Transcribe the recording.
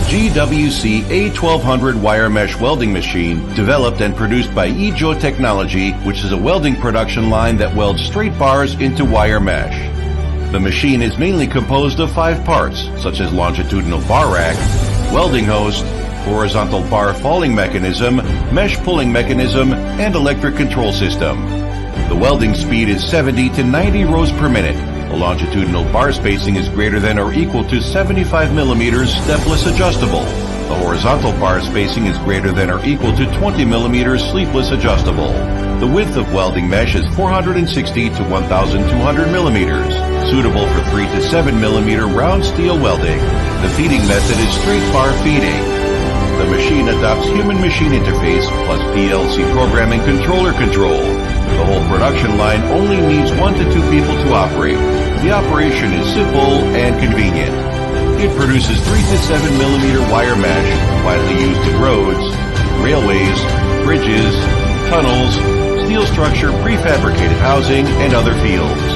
GWC A1200 wire mesh welding machine, developed and produced by EJO Technology, which is a welding production line that welds straight bars into wire mesh. The machine is mainly composed of 5 parts, such as longitudinal bar rack, welding host, horizontal bar falling mechanism, mesh pulling mechanism, and electric control system. The welding speed is 70 to 90 rows per minute. The longitudinal bar spacing is greater than or equal to 75 millimeters, stepless adjustable. The horizontal bar spacing is greater than or equal to 20 millimeters, sleeveless adjustable. The width of welding mesh is 460 to 1,200 millimeters, suitable for 3 to 7 millimeter round steel welding. The feeding method is straight bar feeding. The machine adopts human-machine interface plus PLC programming controller control. The whole production line only needs 1 to 2 people to operate. The operation is simple and convenient. It produces 3 to 7 millimeter wire mesh, widely used in roads, railways, bridges, tunnels, steel structure, prefabricated housing, and other fields.